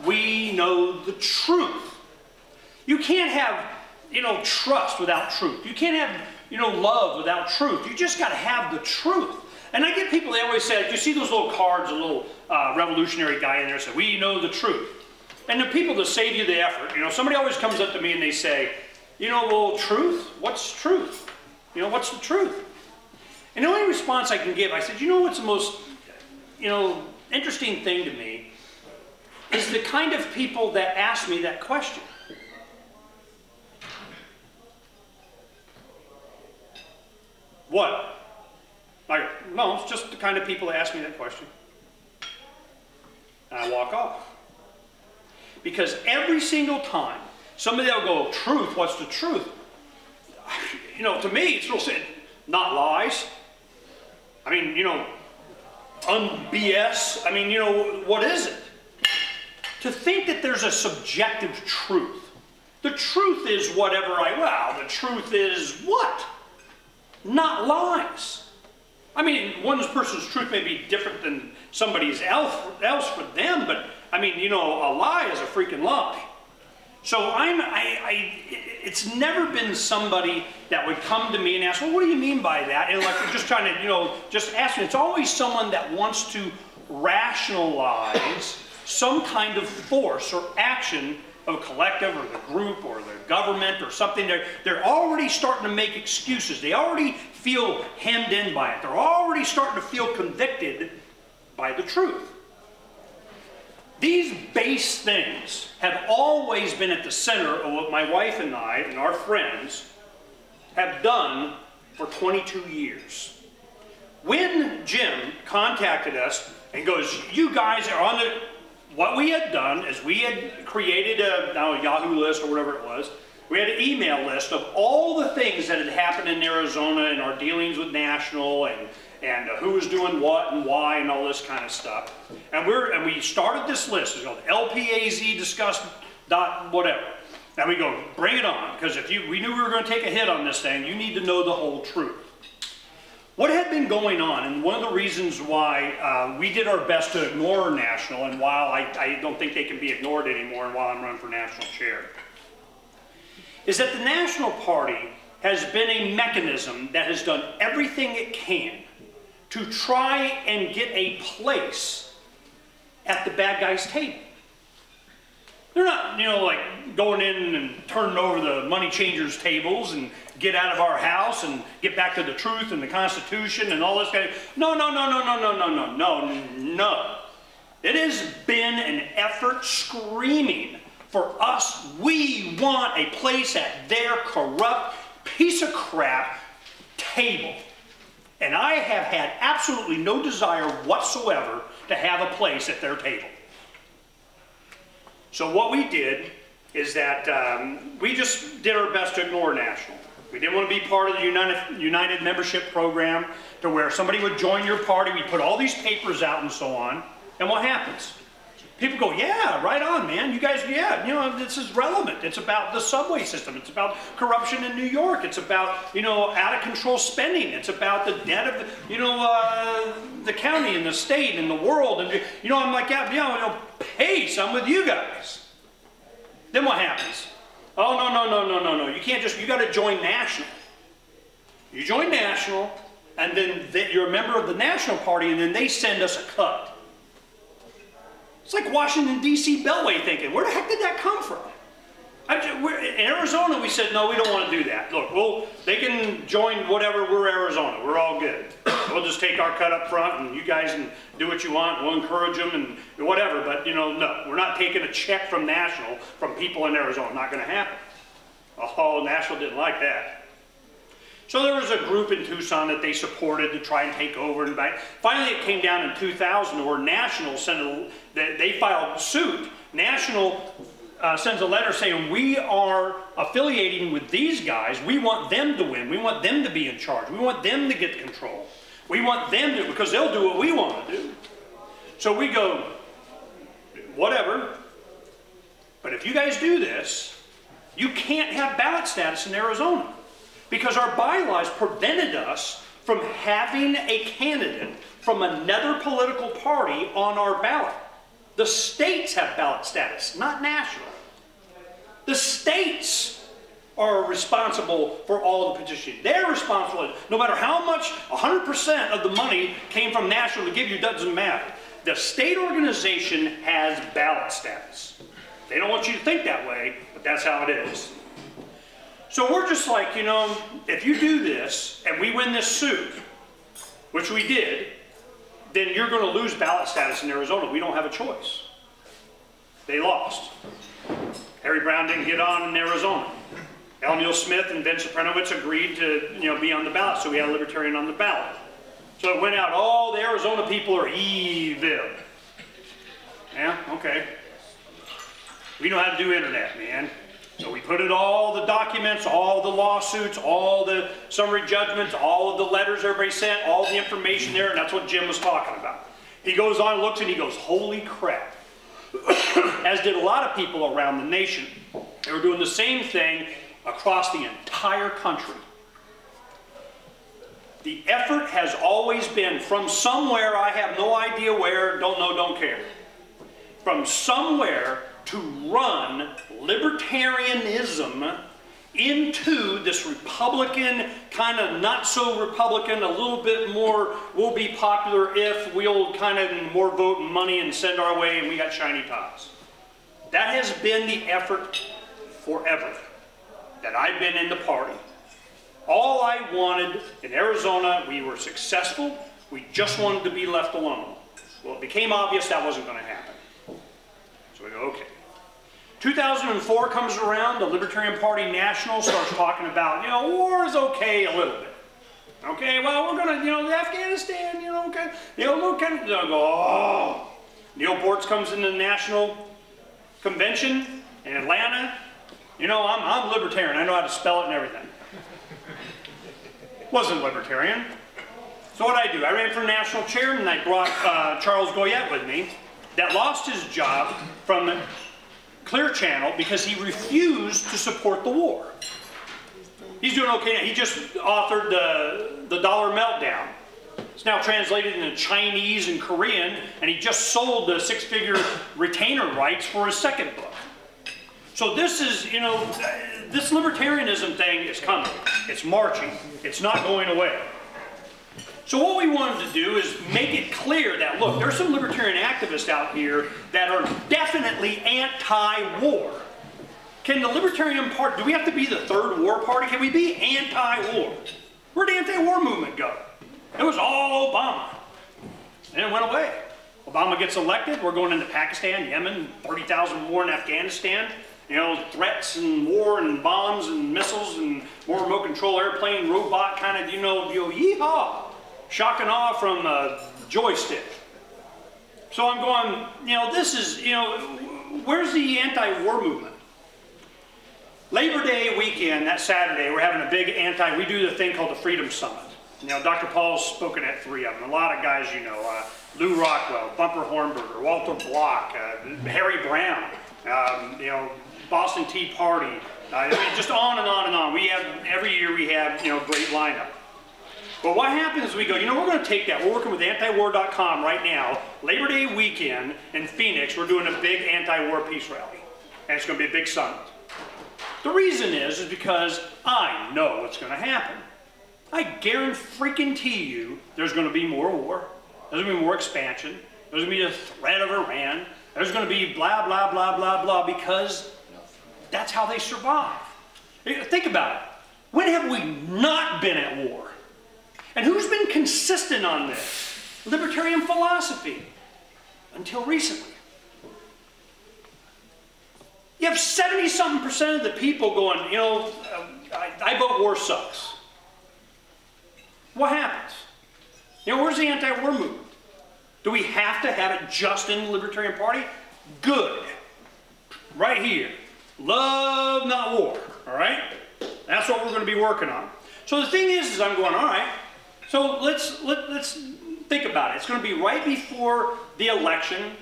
we know the truth. You can't have, trust without truth. You can't have, love without truth. You just got to have the truth. And I get people, they always say, you see those little cards, a little revolutionary guy in there say, we know the truth. And the people that save you the effort, somebody always comes up to me and they say, well, truth? What's truth? What's the truth? And the only response I can give, I said, what's the most, interesting thing to me is the kind of people that ask me that question. What? No, it's just the kind of people that ask me that question. And I walk off. Because every single time, somebody will go, truth, what's the truth? To me, it's real simple. Not lies. I mean, un-BS. I mean, what is it? To think that there's a subjective truth. The truth is whatever the truth is what? Not lies. I mean, one person's truth may be different than somebody's else for them, but I mean, a lie is a freaking lie. So it's never been somebody that would come to me and ask, well, what do you mean by that? And like, we're just trying to, just ask me. It's always someone that wants to rationalize some kind of force or action of a collective or the group or the government or something. They're already starting to make excuses. They already feel hemmed in by it. They're already starting to feel convicted by the truth. These base things have always been at the center of what my wife and I and our friends have done for 22 years. When Jim contacted us and goes, you guys are on the, what we had done is we had created a Yahoo list or whatever it was. We had an email list of all the things that had happened in Arizona and our dealings with National and who was doing what and why and all this kind of stuff. And we started this list. It's called LPAZ discuss dot whatever. And we go, bring it on, because we knew we were going to take a hit on this thing, you need to know the whole truth. What had been going on, and one of the reasons why we did our best to ignore National, and while I don't think they can be ignored anymore, and while I'm running for national chair, is that the National Party has been a mechanism that has done everything it can to try and get a place at the bad guys' table. They're not, like going in and turning over the money changers' tables and get out of our house and get back to the truth and the Constitution and all this kind of... No. It has been an effort screaming for us. We want a place at their corrupt piece of crap table. And I have had absolutely no desire whatsoever to have a place at their table. So what we did is that we just did our best to ignore National. We didn't want to be part of the United membership program to where somebody would join your party, we put all these papers out and so on, and what happens? People go, yeah, right on, man. You guys, yeah, this is relevant. It's about the subway system. It's about corruption in New York. It's about, out of control spending. It's about the debt of, the county and the state and the world. And, I'm like, yeah, peace, I'm with you guys. Then what happens? Oh, no. You can't just, you got to join National. You join National, and then you're a member of the National Party, and then they send us a cut. It's like Washington, D.C. Beltway thinking, where the heck did that come from? In Arizona, we said, no, we don't want to do that. Look, they can join whatever, we're Arizona. We're all good. We'll just take our cut up front, and you guys can do what you want. We'll encourage them and whatever. But, no, we're not taking a check from National from people in Arizona. Not going to happen. Oh, National didn't like that. So there was a group in Tucson that they supported to try and take over. And finally, it came down in 2000 where National they filed suit. National sends a letter saying, we are affiliating with these guys. We want them to win. We want them to be in charge. We want them to get control. We want them to, because they'll do what we want to do. So we go, whatever. But if you guys do this, you can't have ballot status in Arizona. Because our bylaws prevented us from having a candidate from another political party on our ballot. The states have ballot status, not national. The states are responsible for all the petitioning. They're responsible. No matter how much, 100% of the money came from national to give you, doesn't matter. The state organization has ballot status. They don't want you to think that way, but that's how it is. So we're just like, you know, if you do this and we win this suit, which we did, then you're going to lose ballot status in Arizona. We don't have a choice. They lost. Harry Brown didn't get on in Arizona. L. Neil Smith and Vince Aprenowitz agreed to, you know, be on the ballot, so we had a Libertarian on the ballot. So it went out, all the Arizona people are evil. Yeah, okay. We know how to do internet, man. So we put in all the documents, all the lawsuits, all the summary judgments, all of the letters everybody sent, all the information there, and that's what Jim was talking about. He goes on, looks, and he goes, holy crap. As did a lot of people around the nation. They were doing the same thing across the entire country. The effort has always been from somewhere, I have no idea where, don't know, don't care. From somewhere to run libertarianism into this Republican, kind of not so Republican, a little bit more, we'll be popular if we'll kind of more vote and money and send our way and we got shiny tops. That has been the effort forever that I've been in the party. All I wanted in Arizona, we were successful, we just wanted to be left alone. Well, it became obvious that wasn't going to happen. So we go, okay. 2004 comes around, the Libertarian Party National starts talking about, you know, war is okay a little bit. Okay, well, we're going to, you know, Afghanistan, you know, okay, you know, look at it, go, oh. Neil Bortz comes into the National Convention in Atlanta. You know, I'm libertarian, I know how to spell it and everything. Wasn't libertarian. So what I do, I ran for national chairman and I brought Charles Goyette with me that lost his job from Clear Channel because he refused to support the war. He's doing okay now. He just authored the Dollar Meltdown. It's now translated into Chinese and Korean, and he just sold the six-figure retainer rights for his second book. So this is, you know, this libertarianism thing is coming. It's marching. It's not going away. So what we wanted to do is make it clear that, look, there's some libertarian activists out here that are definitely anti-war. Can the Libertarian Party, do we have to be the third war party? Can we be anti-war? Where'd the anti-war movement go? It was all Obama. And it went away. Obama gets elected, we're going into Pakistan, Yemen, 30,000 more in Afghanistan. You know, threats and war and bombs and missiles and more remote control airplane, robot kind of, you know, yeehaw. Shock and awe from a joystick. So I'm going, you know, this is, you know, where's the anti-war movement? Labor Day weekend, that Saturday, we're having a big we do the thing called the Freedom Summit. You know, Dr. Paul's spoken at 3 of them. A lot of guys, you know, Lou Rockwell, Bumper Hornberger, Walter Block, Harry Brown, you know, Boston Tea Party, I mean, just on and on and on. We have, every year we have, you know, great lineup. But what happens is we go, you know, we're going to take that. We're working with antiwar.com right now. Labor Day weekend in Phoenix, we're doing a big anti-war peace rally. And it's going to be a big summit. The reason is because I know what's going to happen. I guarantee you there's going to be more war. There's going to be more expansion. There's going to be a threat of Iran. There's going to be blah, blah, blah, blah, blah, because that's how they survive. Think about it. When have we not been at war? And who's been consistent on this? Libertarian philosophy. Until recently. You have 70-something% of the people going, you know, I vote war sucks. What happens? You know, where's the anti-war movement? Do we have to have it just in the Libertarian Party? Good. Right here. Love, not war. All right? That's what we're going to be working on. So the thing is I'm going, all right, so let's think about it. It's going to be right before the election.